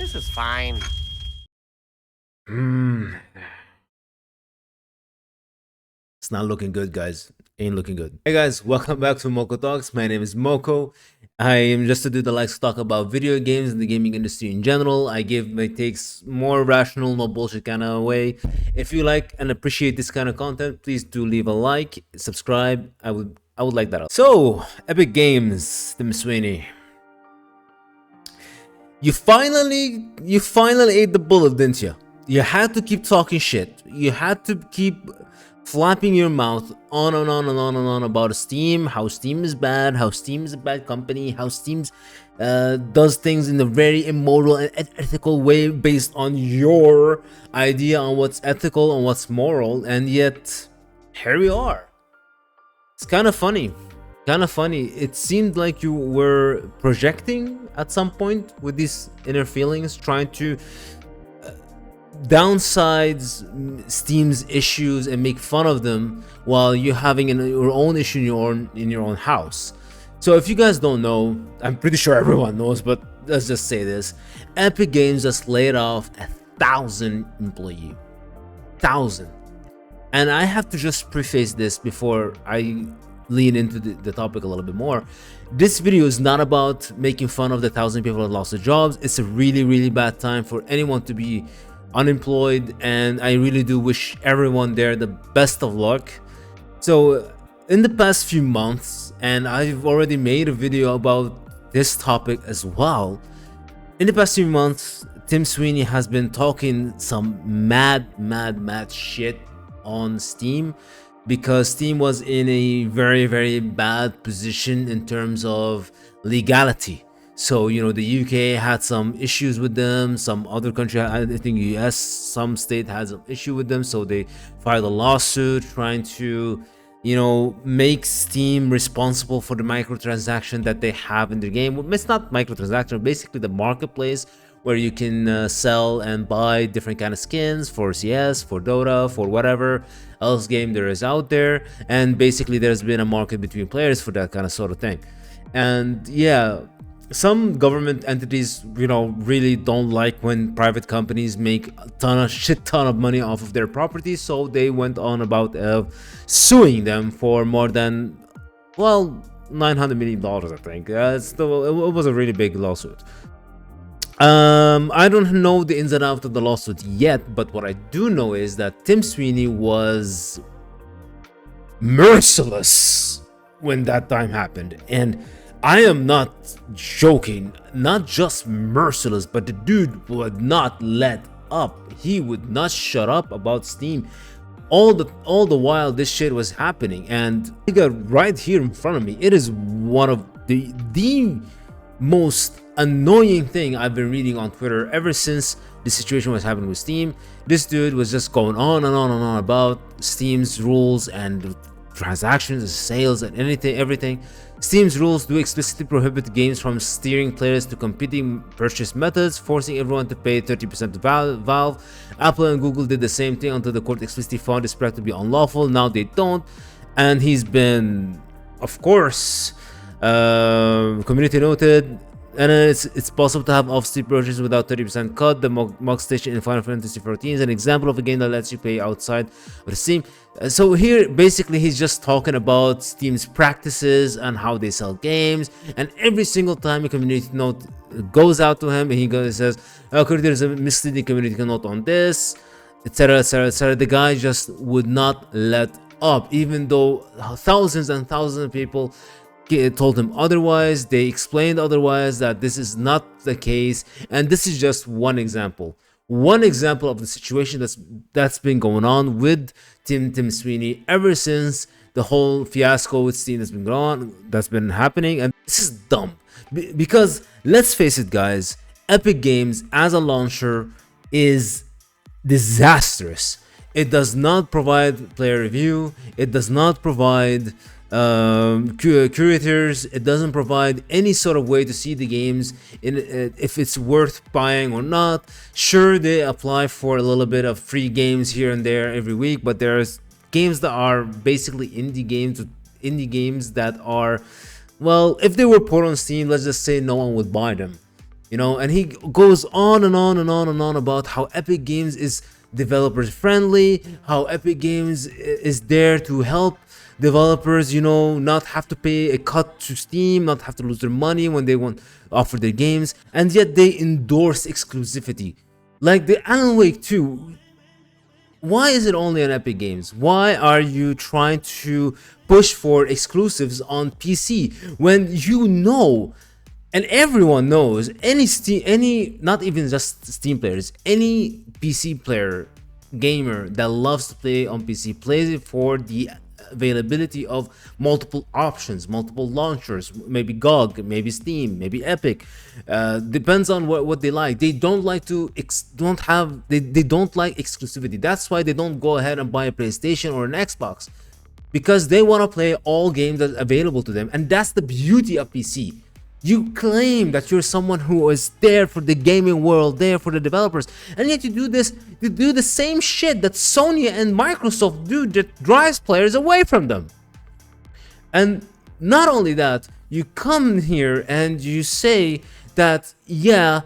This is fine. It's not looking good, guys. Ain't looking good. Hey guys, welcome back to Moko Talks. My name is Moko. I am just a dude that likes to talk about video games and the gaming industry in general. I give my takes more rational, no bullshit kind of way. If you like and appreciate this kind of content, please do leave a like, subscribe. I would like that. So, Epic Games, Tim Sweeney. You finally ate the bullet, didn't you? You had to keep talking shit. You had to keep flapping your mouth on and on and on and on about Steam, how Steam is bad, how Steam is a bad company, how Steam does things in a very immoral and ethical way based on your idea on what's ethical and what's moral, and yet here we are. It's kind of funny. It seemed like you were projecting at some point with these inner feelings, trying to downsides Steam's issues and make fun of them while you're having your own issue in your own house. So if you guys don't know, I'm pretty sure everyone knows, but let's just say this: Epic Games just laid off 1,000 employees. 1,000. And I have to just preface this before I lean into the topic a little bit more. This video is not about making fun of the 1,000 people that lost their jobs. It's a really bad time for anyone to be unemployed, and I really do wish everyone there the best of luck. So in the past few months, and I've already made a video about this topic as well, in the past few months, Tim Sweeney has been talking some mad shit on Steam, because Steam was in a very bad position in terms of legality. So, you know, the UK had some issues with them, some other country, I think US, some state has an issue with them, so they filed a lawsuit trying to, you know, make Steam responsible for the microtransaction that they have in their game. It's not microtransaction, basically the marketplace where you can sell and buy different kind of skins for CS, for Dota, for whatever else game there is out there, and basically there's been a market between players for that kind of sort of thing. And yeah, some government entities, you know, really don't like when private companies make a shit ton of money off of their properties, so they went on about suing them for more than, well, $900 million, I think. It was a really big lawsuit. I don't know the ins and outs of the lawsuit yet, but what I do know is that Tim Sweeney was merciless when that time happened, and I am not joking. Not just merciless, but the dude would not let up. He would not shut up about Steam all the while this shit was happening. And I got right here in front of me. It is one of the most annoying thing I've been reading on Twitter ever since the situation was happening with Steam. This dude was just going on and on about Steam's rules and transactions and sales and everything. Steam's rules do explicitly prohibit games from steering players to competing purchase methods, forcing everyone to pay 30% to Valve. Apple and Google did the same thing until the court explicitly found this practice to be unlawful. Now they don't, and he's been, of course, community noted. And it's possible to have off-Steam purchases without 30% cut. The Mog Station in Final Fantasy XIV is an example of a game that lets you pay outside of Steam. So here, basically, he's just talking about Steam's practices and how they sell games. And every single time a community note goes out to him, and he says, "Okay, there's a misleading community note on this," etc., etc. The guy just would not let up, even though thousands and thousands of people told him otherwise. They explained otherwise, that this is not the case, and this is just one example of the situation that's been going on with Tim Sweeney ever since the whole fiasco with Steam that's been happening. And this is dumb, because let's face it, guys, Epic Games as a launcher is disastrous. It does not provide player review, it does not provide curators, it doesn't provide any sort of way to see the games if it's worth buying or not. Sure, they apply for a little bit of free games here and there every week, but there's games that are basically indie games that are, well, if they were put on Steam, let's just say no one would buy them. And he goes on and on and on and on about how Epic Games is developers friendly, how Epic Games is there to help developers, not have to pay a cut to Steam, not have to lose their money when they want to offer their games, and yet they endorse exclusivity. Like the Alan Wake 2, why is it only on Epic Games? Why are you trying to push for exclusives on PC when and everyone knows, not even just Steam players, any PC player, gamer that loves to play on PC plays it for the availability of multiple options, multiple launchers, maybe GOG, maybe Steam, maybe Epic, depends on what they like. They don't like they don't like exclusivity. That's why they don't go ahead and buy a PlayStation or an Xbox, because they want to play all games that's available to them. And that's the beauty of PC. You claim that you're someone who is there for the gaming world, there for the developers, and yet you do the same shit that Sony and Microsoft do that drives players away from them. And not only that, you come here and you say that, yeah,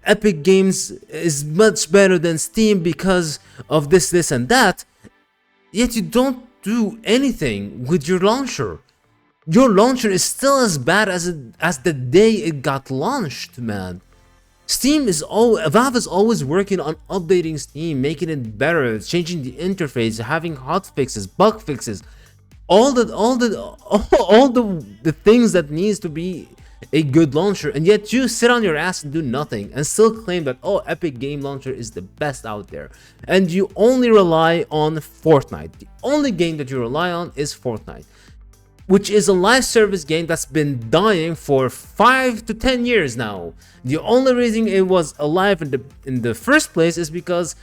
Epic Games is much better than Steam because of this, and that, yet you don't do anything with your launcher. Your launcher is still as bad as the day it got launched, man. Valve is always working on updating Steam, making it better, changing the interface, having hotfixes, bug fixes, all the things that needs to be a good launcher, and yet you sit on your ass and do nothing and still claim that, oh, Epic Game Launcher is the best out there, and you only rely on Fortnite. The only game that you rely on is Fortnite, which is a live service game that's been dying for 5 to 10 years now. The only reason it was alive in the first place is because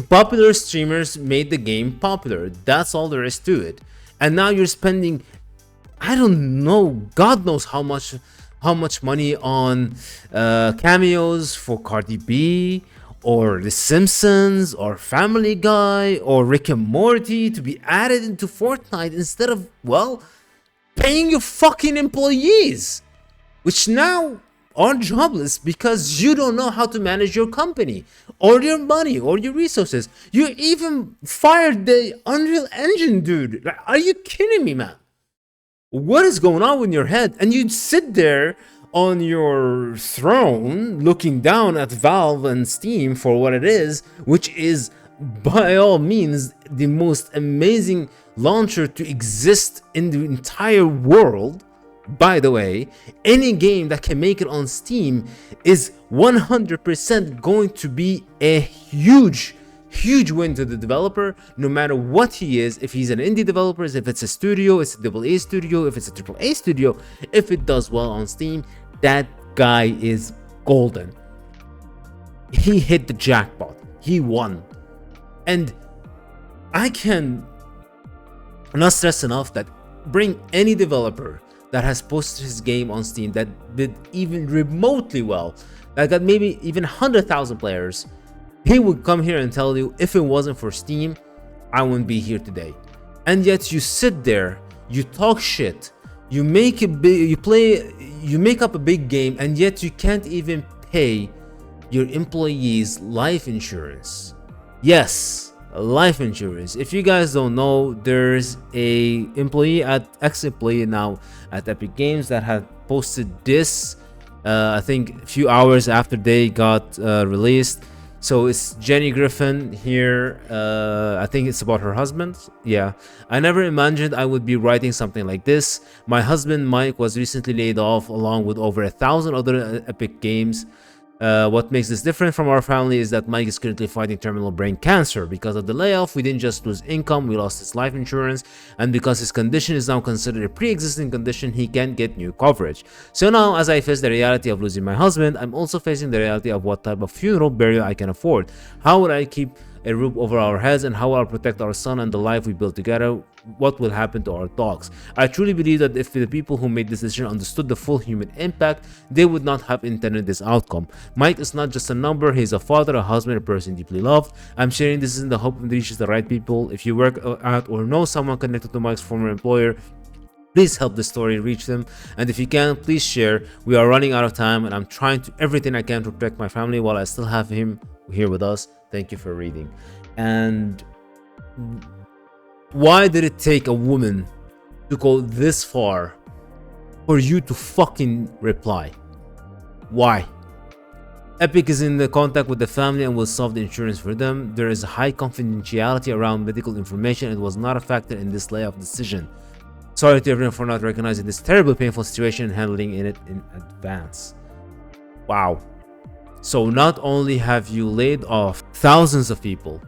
popular streamers made the game popular. That's all there is to it. And now you're spending, I don't know, God knows how much money on cameos for Cardi B, or The Simpsons, or Family Guy, or Rick and Morty to be added into Fortnite instead of, well, paying your fucking employees, which now are jobless because you don't know how to manage your company, or your money, or your resources. You even fired the Unreal Engine dude. Like, are you kidding me, man? What is going on in your head? And you sit there on your throne looking down at Valve and Steam for what it is, which is by all means the most amazing launcher to exist in the entire world. By the way, any game that can make it on Steam is 100% going to be a huge win to the developer, no matter what he is. If he's an indie developer, if it's a studio, it's a AA studio, if it's a AAA studio, if it does well on Steam, that guy is golden. He hit the jackpot. He won. And I can not stress enough that bring any developer that has posted his game on Steam that did even remotely well, that got maybe even 100,000 players, he would come here and tell you, if it wasn't for Steam, I wouldn't be here today. And yet you sit there, you talk shit, you make up a big game, and yet you can't even pay your employees life insurance. Yes, life insurance. If you guys don't know, there's a ex-employee now at Epic Games that had posted this, I think a few hours after they got released. So it's Jenny Griffin here. I think it's about her husband. Yeah. I never imagined I would be writing something like this. My husband Mike was recently laid off along with over 1,000 other Epic Games. What makes this different from our family is that Mike is currently fighting terminal brain cancer. Because of the layoff, we didn't just lose income, we lost his life insurance, and because his condition is now considered a pre-existing condition, he can't get new coverage. So now, as I face the reality of losing my husband, I'm also facing the reality of what type of funeral burial I can afford. How would I keep a roof over our heads, and how will I protect our son and the life we built together? What will happen to our dogs? I truly believe that if the people who made this decision understood the full human impact, they would not have intended this outcome. Mike is not just a number, he's a father, a husband, a person deeply loved. I'm sharing this in the hope it reaches the right people. If you work at or know someone connected to Mike's former employer, Please help the story reach them, and if you can, please share. We are running out of time, and I'm trying to everything I can to protect my family while I still have him here with us. Thank you for reading. And why did it take a woman to go this far for you to fucking reply? Why? Epic is in the contact with the family and will solve the insurance for them. There is high confidentiality around medical information. It was not a factor in this layoff decision. Sorry to everyone for not recognizing this terribly painful situation and handling it in advance. Wow. So not only have you laid off thousands of people,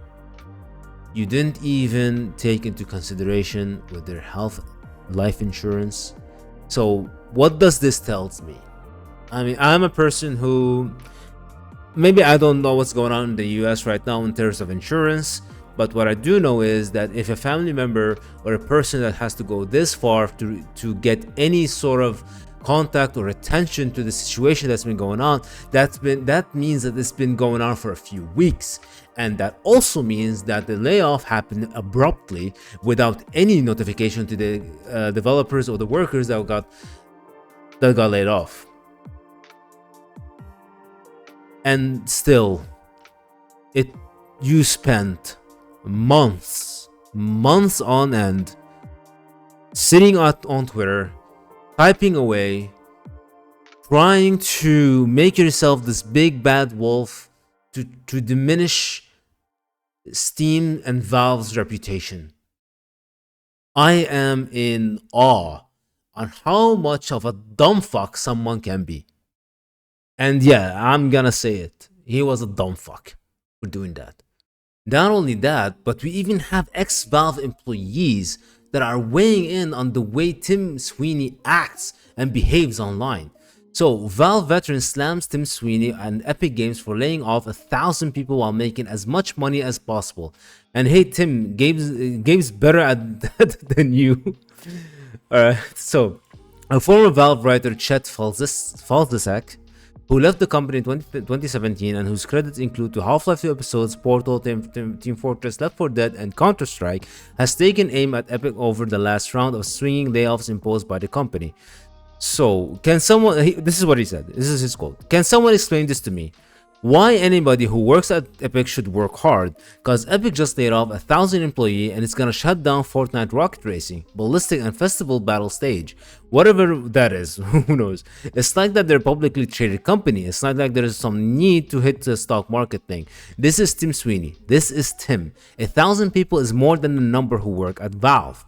you didn't even take into consideration with their health, life insurance. So what does this tell me? I mean, I'm a person who maybe I don't know what's going on in the US right now in terms of insurance, but what I do know is that if a family member or a person that has to go this far to get any sort of contact or attention to the situation that's been going on, that means that it's been going on for a few weeks. And that also means that the layoff happened abruptly without any notification to the developers or the workers that got laid off. And still, you spent months on end sitting on Twitter, typing away, trying to make yourself this big bad wolf to diminish Steam and Valve's reputation. I am in awe on how much of a dumb fuck someone can be. And yeah, I'm gonna say it. He was a dumb fuck for doing that. Not only that, but we even have ex-Valve employees that are weighing in on the way Tim Sweeney acts and behaves online. So, Valve veteran slams Tim Sweeney and Epic Games for laying off 1,000 people while making as much money as possible. And hey Tim, Gabe's better at that than you. Alright, so a former Valve writer, Chet Falzasek, who left the company in 2017 and whose credits include to Half-Life 2 episodes, Portal, Team Fortress, Left 4 Dead, and Counter-Strike, has taken aim at Epic over the last round of swinging layoffs imposed by the company. So, this is what he said, this is his quote. Can someone explain this to me? Why anybody who works at Epic should work hard? Cause Epic just laid off 1,000 employees and it's gonna shut down Fortnite Rocket Racing, Ballistic and Festival Battle Stage. Whatever that is, who knows? It's like that they're a publicly traded company. It's not like there is some need to hit the stock market thing. This is Tim Sweeney. This is Tim. 1,000 people is more than the number who work at Valve.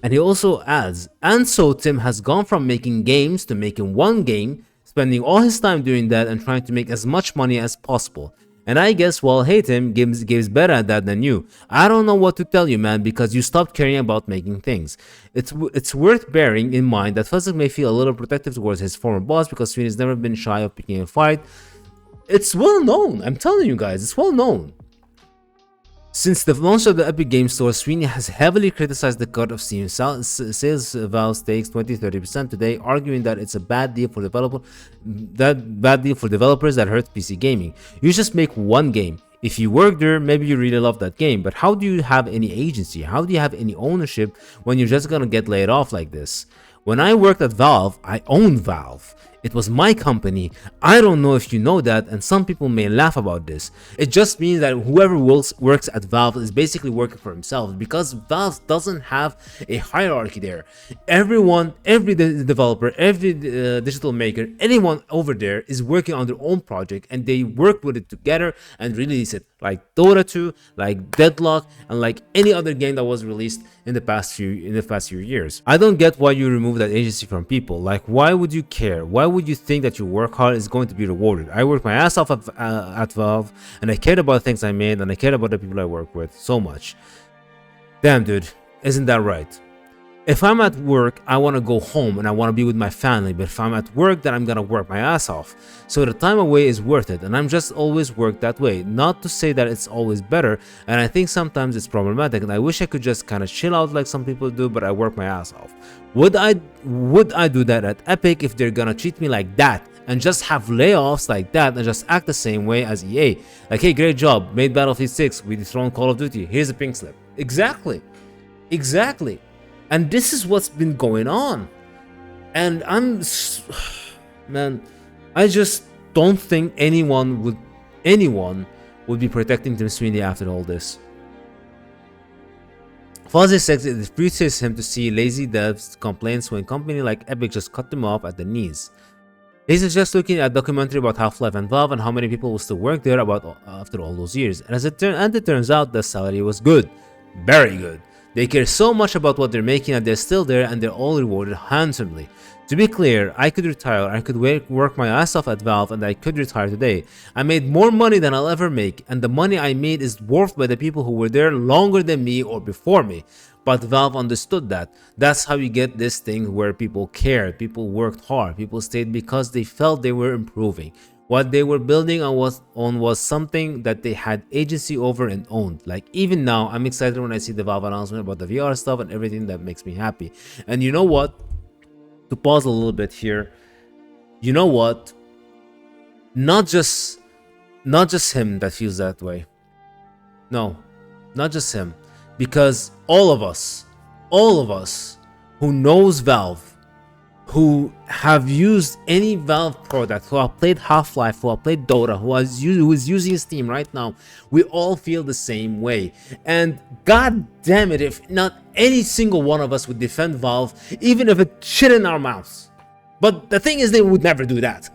And he also adds, and so Tim has gone from making games to making one game, spending all his time doing that and trying to make as much money as possible. And I guess, well, hey Tim, Gabe's better at that than you. I don't know what to tell you, man, because you stopped caring about making things. It's worth bearing in mind that Fuzzik may feel a little protective towards his former boss because Sweeney's never been shy of picking a fight. It's well known, I'm telling you guys, it's well known. Since the launch of the Epic Games Store, Sweeney has heavily criticized the cut of Steam sales. Valve takes 20-30% today, arguing that it's a bad deal for developers that hurts PC gaming. You just make one game. If you work there, maybe you really love that game, but how do you have any agency? How do you have any ownership when you're just gonna get laid off like this? When I worked at Valve, I owned Valve. It was my company. I don't know if you know that, and some people may laugh about this. It just means that whoever works at Valve is basically working for himself because Valve doesn't have a hierarchy there. Everyone, every developer, every digital maker, anyone over there is working on their own project and they work with it together and release it. Like Dota 2, like Deadlock, and like any other game that was released in the past few years. I don't get why you remove that agency from people. Like, why would you care? Why would you think that your work hard is going to be rewarded? I worked my ass off at Valve, and I cared about things I made, and I cared about the people I work with so much. Damn, dude, isn't that right? If I'm at work, I want to go home and I want to be with my family, but if I'm at work, then I'm gonna work my ass off. So the time away is worth it, and I'm just always worked that way. Not to say that it's always better, and I think sometimes it's problematic, and I wish I could just kind of chill out like some people do, but I work my ass off. Would I do that at Epic if they're gonna treat me like that? And just have layoffs like that and just act the same way as EA? Like, hey, great job, made Battlefield 6, we dethroned Call of Duty, here's a pink slip. Exactly. And this is what's been going on. And man, I just don't think anyone would be protecting Tim Sweeney after all this. Fuzzy says it irritates him to see lazy devs complaints when company like Epic just cut them off at the knees. He's just looking at a documentary about Half-Life and Valve and how many people will still work there after all those years. And it turns out the salary was good. Very good. They care so much about what they're making and they're still there and they're all rewarded handsomely. To be clear, I could retire, I could work my ass off at Valve and I could retire today. I made more money than I'll ever make, and the money I made is dwarfed by the people who were there longer than me or before me. But Valve understood that. That's how you get this thing where people cared, people worked hard, people stayed because they felt they were improving. What they were building on was something that they had agency over and owned. Like even now, I'm excited when I see the Valve announcement about the VR stuff and everything. That makes me happy. And you know what? To pause a little bit here, you know what? Not just him that feels that way. No, not just him. Because all of us who knows Valve, who have used any Valve product, who have played Half-Life, who have played Dota, who is using Steam right now, we all feel the same way. And god damn it, if not any single one of us would defend Valve, even if it's shit in our mouths. But the thing is, they would never do that.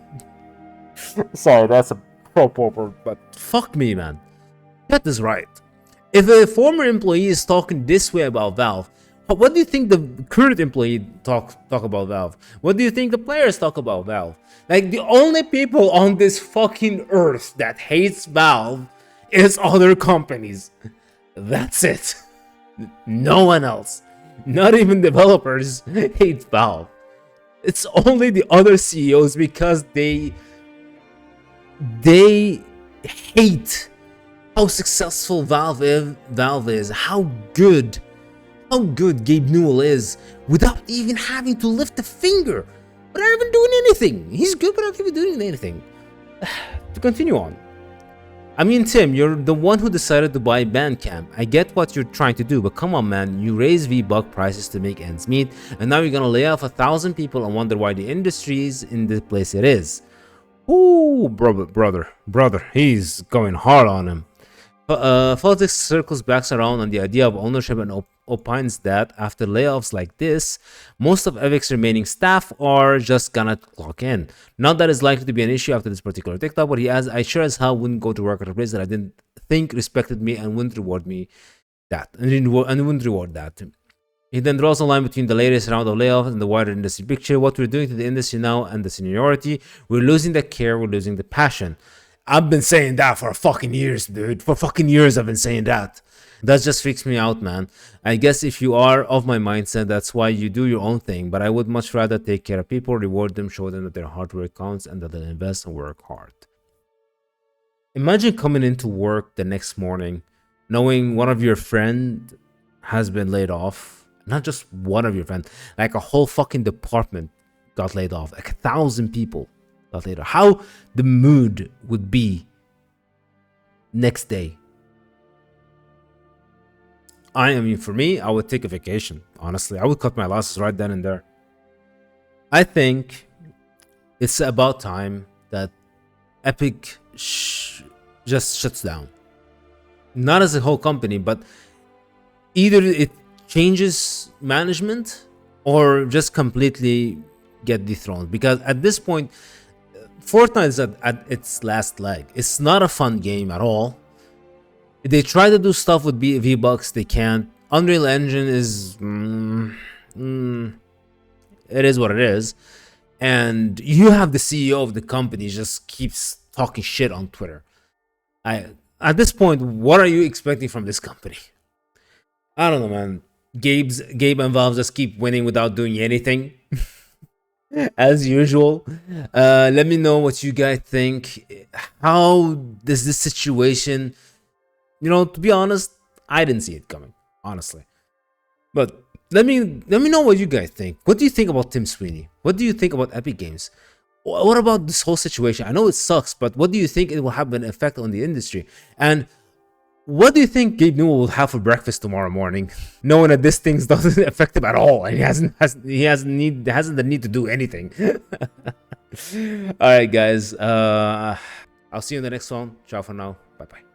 Sorry, that's a proper, but fuck me, man. That is right. If a former employee is talking this way about Valve, what do you think the current employee talk about Valve? What do you think the players talk about Valve? Like, the only people on this fucking earth that hates Valve is other companies. That's it. No one else. Not even developers hate Valve. It's only the other CEOs because they hate how successful Valve is, how good Gabe Newell is without even having to lift a finger, without even doing anything. He's good without even doing anything. To continue on. I mean, Tim, you're the one who decided to buy Bandcamp. I get what you're trying to do, but come on, man. You raise V-Buck prices to make ends meet, and now you're gonna lay off 1,000 people and wonder why the industry is in the place it is. Ooh, brother, he's going hard on him. Politics circles back around on the idea of ownership and opines that after layoffs like this, most of Epic's remaining staff are just gonna clock in. Not that it's likely to be an issue after this particular TikTok, but he adds, I sure as hell wouldn't go to work at a place that I didn't think respected me and wouldn't reward me that. And wouldn't reward that. He then draws a line between the latest round of layoffs and the wider industry picture. What we're doing to the industry now and the seniority, we're losing the care, we're losing the passion. I've been saying that for fucking years, dude. For fucking years I've been saying that. That just freaks me out, man. I guess if you are of my mindset, that's why you do your own thing. But I would much rather take care of people, reward them, show them that their hard work counts and that they'll invest and work hard. Imagine coming into work the next morning, knowing one of your friends has been laid off. Not just one of your friends, like a whole fucking department got laid off. Like 1,000 people got laid off. How the mood would be next day. I mean, for me, I would take a vacation. Honestly, I would cut my losses right then and there. I think it's about time that Epic just shuts down. Not as a whole company, but either it changes management or just completely get dethroned. Because at this point, Fortnite is at its last leg. It's not a fun game at all. They try to do stuff with V-Bucks, they can't. Unreal Engine is... it is what it is. And you have the CEO of the company just keeps talking shit on Twitter. At this point, what are you expecting from this company? I don't know, man. Gabe and Valve just keep winning without doing anything. As usual. Let me know what you guys think. How does this situation... You know, to be honest, I didn't see it coming, honestly. But let me know what you guys think. What do you think about Tim Sweeney? What do you think about Epic Games? What about this whole situation? I know it sucks, but what do you think it will have an effect on the industry? And What do you think Gabe Newell will have for breakfast tomorrow morning, knowing that this thing doesn't affect him at all, and he hasn't the need to do anything? All right, guys. I'll see you in the next one. Ciao for now. Bye bye.